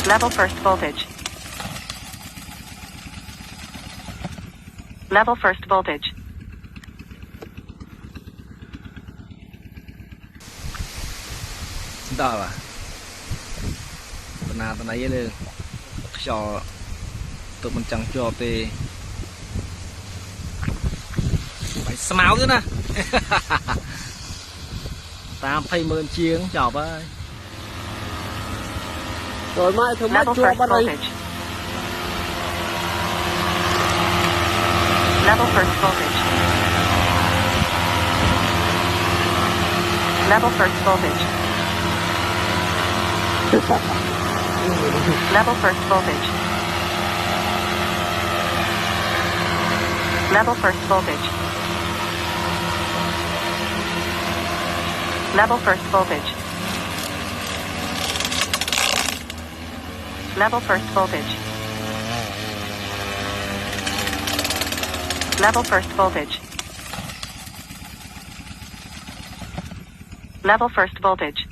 Level first voltage. Level first voltage. Đó là tận này lên cho tụi mình chẳng cho thì phải máu chứ nè. Tam thay mơn chiếng chọc ơi rồi mai thứ mấy cho bắt đây Level first voltage. Level first voltage. Level first voltage. Level first voltage. Level first voltage. Level first voltage. Level first voltage. Level first voltage.